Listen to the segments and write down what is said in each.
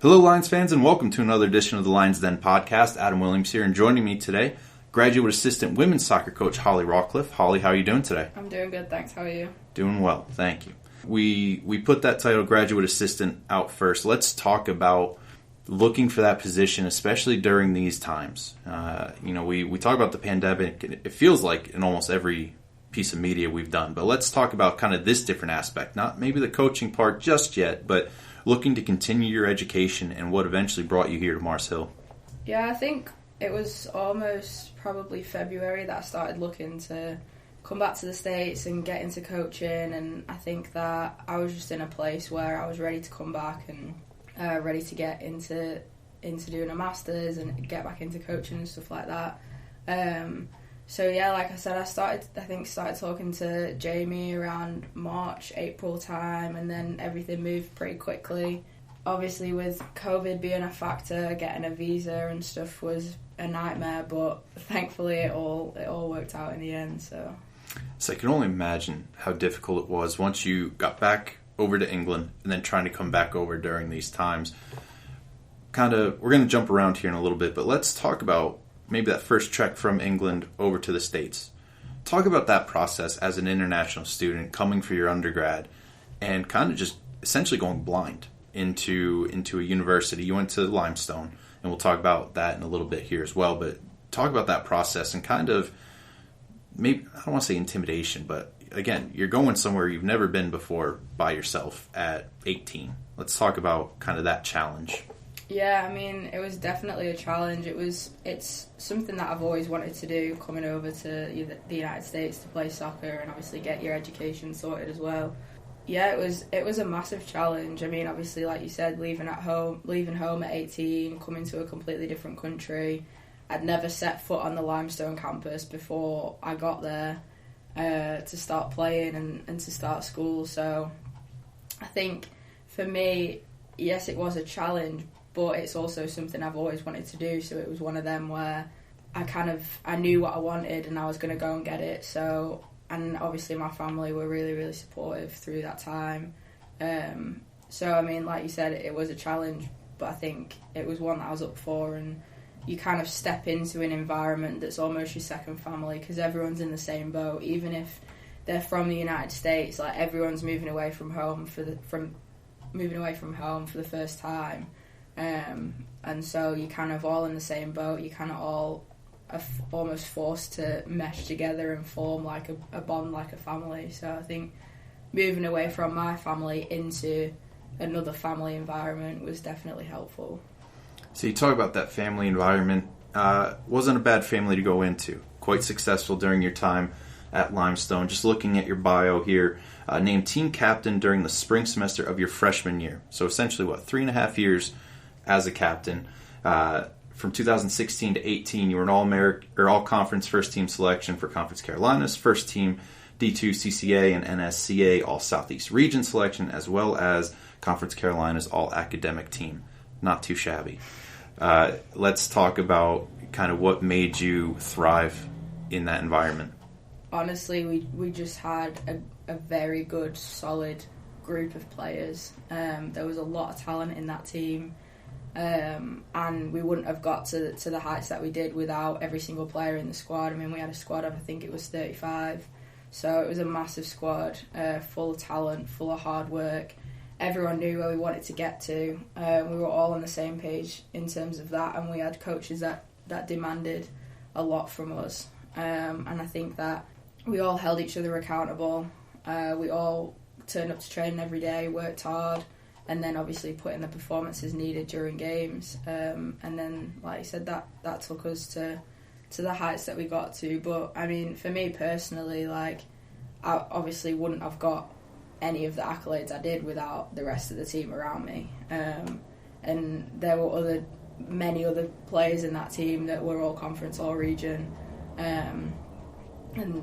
Hello, Lions fans, and welcome to another edition of the Lions Den podcast. Adam Williams here, and joining me today, graduate assistant women's soccer coach Holly Rawcliffe. Holly, how are you doing today? I'm doing good, thanks. How are you? Doing well, thank you. We put that title, graduate assistant, out first. Let's talk about looking for that position, especially during these times. We talk about the pandemic. It feels like in almost every piece of media we've done, but let's talk about kind of this different aspect. Not maybe the coaching part just yet, but looking to continue your education and what eventually brought you here to Mars Hill. Yeah, I think it was almost probably February that I started looking to come back to the States and get into coaching, and I think that I was just in a place where I was ready to come back and ready to get into doing a master's and get back into coaching and stuff like that. So yeah, like I said, I started talking to Jamie around March, April time, and then everything moved pretty quickly. Obviously, with COVID being a factor, getting a visa and stuff was a nightmare, but thankfully it all worked out in the end. So I can only imagine how difficult it was once you got back over to England and then trying to come back over during these times. We're going to jump around here in a little bit, but let's talk about maybe that first trek from England over to the States. Talk about that process as an international student coming for your undergrad and kind of just essentially going blind into a university. You went to Limestone, and we'll talk about that in a little bit here as well, but talk about that process and kind of, maybe, I don't want to say intimidation, but again, you're going somewhere you've never been before by yourself at 18. Let's talk about kind of that challenge. Yeah, I mean, it was definitely a challenge. It's something that I've always wanted to do, coming over to the United States to play soccer and obviously get your education sorted as well. Yeah, it was a massive challenge. I mean, obviously, like you said, leaving home at 18, coming to a completely different country. I'd never set foot on the Limestone campus before I got there to start playing and to start school. So I think for me, yes, it was a challenge, but it's also something I've always wanted to do. So it was one of them where I knew what I wanted and I was going to go and get it. So, and obviously my family were really, really supportive through that time. So, I mean, like you said, it was a challenge, but I think it was one that I was up for, and you kind of step into an environment that's almost your second family because everyone's in the same boat. Even if they're from the United States, like everyone's moving away from home for the first time. And so you're kind of all in the same boat. You kind of all are almost forced to mesh together and form like a bond, like a family. So I think moving away from my family into another family environment was definitely helpful. So you talk about that family environment. Wasn't a bad family to go into. Quite successful during your time at Limestone. Just looking at your bio here, named team captain during the spring semester of your freshman year. So essentially, 3.5 years as a captain. From 2016 to 18, you were an all-conference first-team selection for Conference Carolinas, first-team D2 CCA and NSCA all-Southeast region selection, as well as Conference Carolinas all-academic team. Not too shabby. Let's talk about kind of what made you thrive in that environment. Honestly, we just had a very good, solid group of players. There was a lot of talent in that team. And we wouldn't have got to the heights that we did without every single player in the squad. I mean, we had a squad of, I think it was 35. So it was a massive squad, full of talent, full of hard work. Everyone knew where we wanted to get to. We were all on the same page in terms of that, and we had coaches that demanded a lot from us. And I think that we all held each other accountable. We all turned up to training every day, worked hard, and then obviously put in the performances needed during games. And then, like I said, that took us to the heights that we got to. But, I mean, for me personally, like, I obviously wouldn't have got any of the accolades I did without the rest of the team around me. And there were many other players in that team that were all conference, all region. And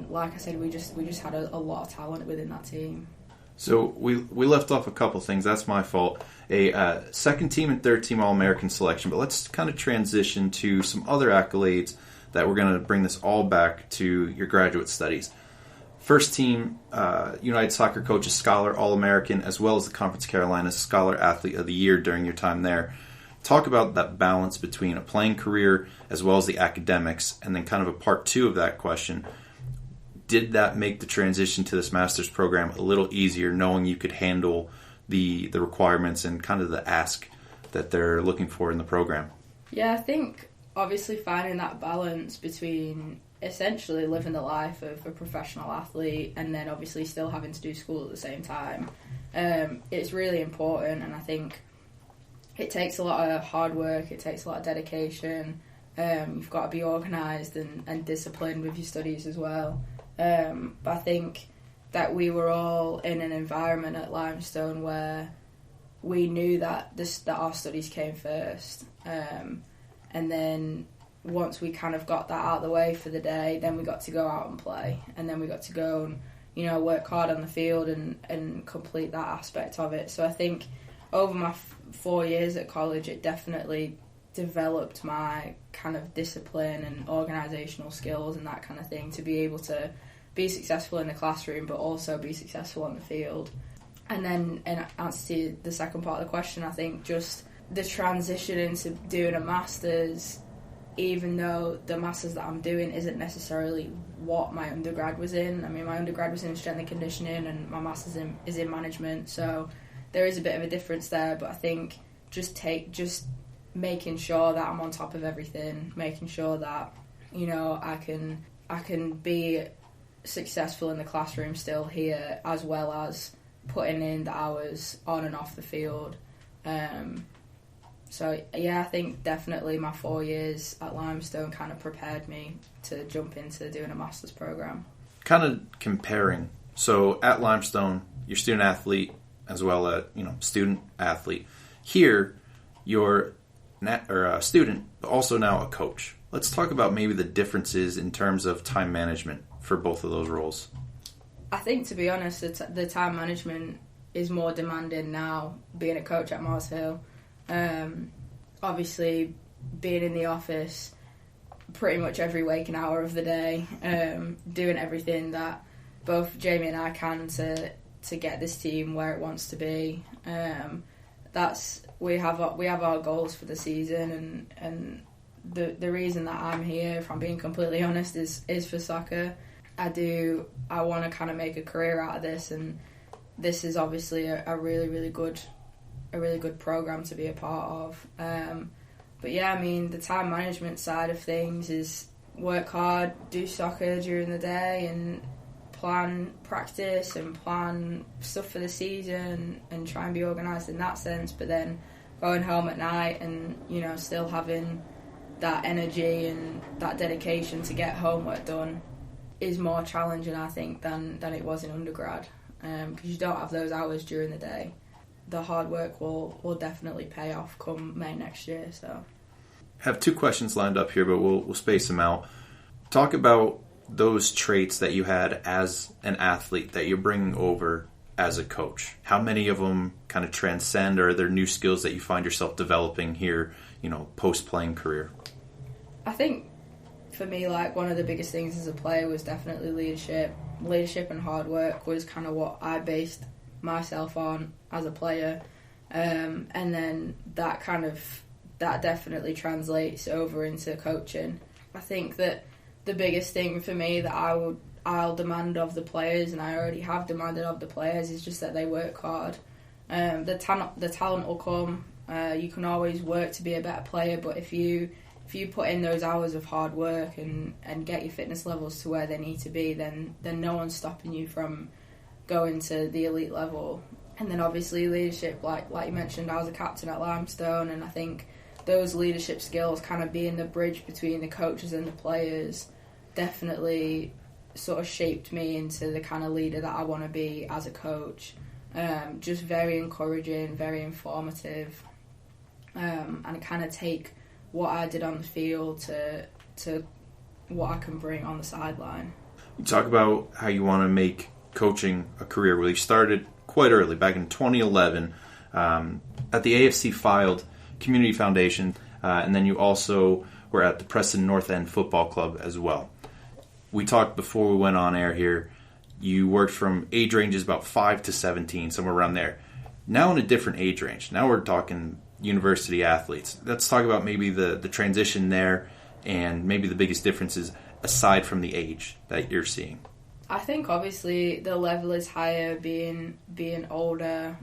like I said, we just had a lot of talent within that team. So we left off a couple things. That's my fault. A second team and third team All-American selection. But let's kind of transition to some other accolades that we're going to bring this all back to your graduate studies. First team United Soccer Coaches Scholar All-American, as well as the Conference Carolinas Scholar Athlete of the Year during your time there. Talk about that balance between a playing career as well as the academics, and then kind of a part two of that question. Did that make the transition to this master's program a little easier, knowing you could handle the requirements and kind of the ask that they're looking for in the program? Yeah, I think obviously finding that balance between essentially living the life of a professional athlete and then obviously still having to do school at the same time, it's really important, and I think it takes a lot of hard work, it takes a lot of dedication. You've got to be organised and disciplined with your studies as well. But I think that we were all in an environment at Limestone where we knew that our studies came first. And then once we kind of got that out of the way for the day, then we got to go out and play. And then we got to go and, work hard on the field and complete that aspect of it. So I think over my 4 years at college, it definitely developed my kind of discipline and organisational skills and that kind of thing to be able to be successful in the classroom but also be successful on the field. And then in answer to the second part of the question, I think just the transition into doing a master's, even though the master's that I'm doing isn't necessarily what my undergrad was in. I mean, my undergrad was in strength and conditioning and my master's is in management, so there is a bit of a difference there. But I think just making sure that I'm on top of everything, making sure that I can be successful in the classroom still here, as well as putting in the hours on and off the field. So yeah, I think definitely my 4 years at Limestone kind of prepared me to jump into doing a master's program. Kind of comparing, so at Limestone, you're student athlete as well as student athlete. Here, you're a student, but also now a coach. Let's talk about maybe the differences in terms of time management for both of those roles. I think, to be honest, the time management is more demanding now, being a coach at Mars Hill. Obviously, being in the office pretty much every waking hour of the day, doing everything that both Jamie and I can to get this team where it wants to be. We have our goals for the season, and the reason that I'm here, if I'm being completely honest, is for soccer. I want to kind of make a career out of this, and this is obviously a really good program to be a part of. But yeah, I mean, the time management side of things is work hard, do soccer during the day, and plan practice and plan stuff for the season and try and be organised in that sense. But then going home at night and still having that energy and that dedication to get homework done is more challenging, I think, than it was in undergrad, because you don't have those hours during the day. The hard work will definitely pay off come May next year. So, I have two questions lined up here, but we'll space them out. Talk about those traits that you had as an athlete that you're bringing over as a coach. How many of them kind of transcend, or are there new skills that you find yourself developing here, post-playing career? I think for me, like, one of the biggest things as a player was definitely leadership. Leadership and hard work was kind of what I based myself on as a player, and then that definitely translates over into coaching. I think that the biggest thing for me that I'll demand of the players, and I already have demanded of the players, is just that they work hard. The talent will come. You can always work to be a better player, but if you put in those hours of hard work and get your fitness levels to where they need to be, then no one's stopping you from going to the elite level. And then obviously leadership, like you mentioned, I was a captain at Limestone, and I think those leadership skills, kind of being the bridge between the coaches and the players, definitely sort of shaped me into the kind of leader that I want to be as a coach. Just very encouraging, very informative, and kind of take what I did on the field to what I can bring on the sideline. You talk about how you want to make coaching a career. Well, you started quite early, back in 2011, at the AFC Filed Community Foundation, and then you also were at the Preston North End Football Club as well. We talked before we went on air here. You worked from age ranges about 5 to 17, somewhere around there. Now in a different age range. Now we're talking university athletes. Let's talk about maybe the transition there and maybe the biggest differences aside from the age that you're seeing. I think obviously the level is higher being older.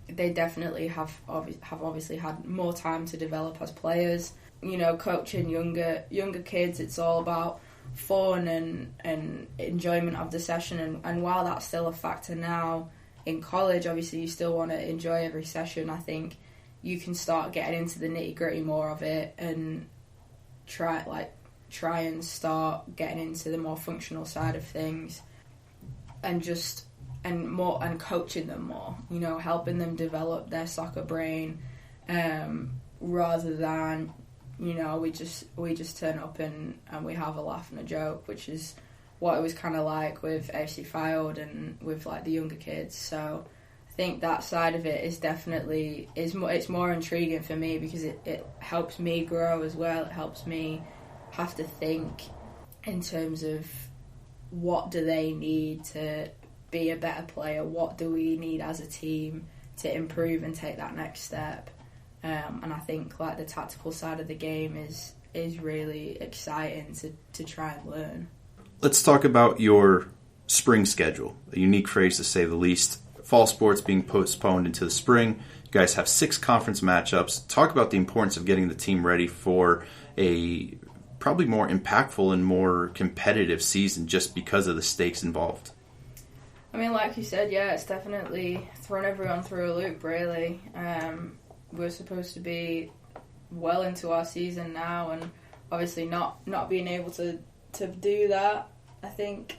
They definitely have obviously had more time to develop as players. You know, coaching younger kids, it's all about fun and enjoyment of the session. And while that's still a factor now in college, obviously you still want to enjoy every session. I think you can start getting into the nitty gritty more of it and try and start getting into the more functional side of things, and coaching them more, you know, helping them develop their soccer brain, rather than, you know, we just turn up and we have a laugh and a joke, which is what it was kind of like with AFC Fylde and with like the younger kids. So I think that side of it is definitely it's more intriguing for me, because it helps me grow as well. It helps me have to think in terms of what do they need to be a better player, what do we need as a team to improve and take that next step. And I think like the tactical side of the game is really exciting to try and learn. Let's talk about your spring schedule, a unique phrase to say the least. Fall sports being postponed into the spring. You guys have 6 conference matchups. Talk about the importance of getting the team ready for a probably more impactful and more competitive season just because of the stakes involved. I mean, like you said, yeah, it's definitely thrown everyone through a loop, really. We're supposed to be well into our season now, and obviously not being able to do that, I think,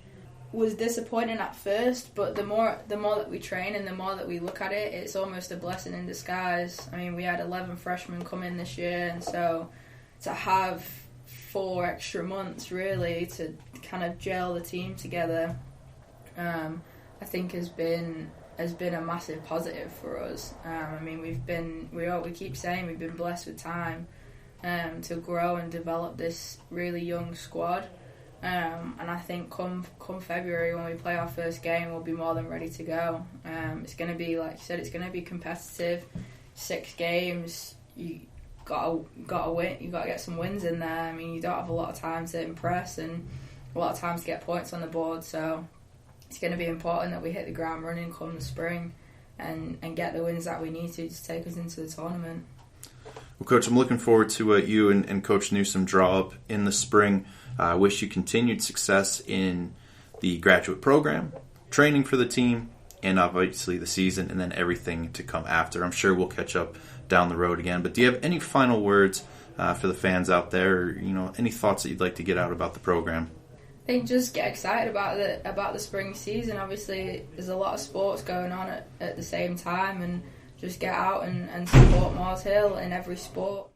was disappointing at first, but the more that we train and the more that we look at it, it's almost a blessing in disguise. I mean, we had 11 freshmen come in this year, and so to have 4 extra months really to kind of gel the team together, I think has been a massive positive for us. I mean, we keep saying we've been blessed with time to grow and develop this really young squad. And I think come February when we play our first game, we'll be more than ready to go. It's going to be, like you said, it's going to be competitive. 6 games, you gotta win. You gotta get some wins in there. I mean, you don't have a lot of time to impress and a lot of time to get points on the board. So it's going to be important that we hit the ground running come the spring and get the wins that we need to take us into the tournament. Well, Coach, I'm looking forward to you and Coach Newsom draw up in the spring. I wish you continued success in the graduate program, training for the team, and obviously the season, and then everything to come after. I'm sure we'll catch up down the road again. But do you have any final words for the fans out there, or, you know, any thoughts that you'd like to get out about the program? I think just get excited about the spring season. Obviously, there's a lot of sports going on at the same time, and just get out and support Mars Hill in every sport.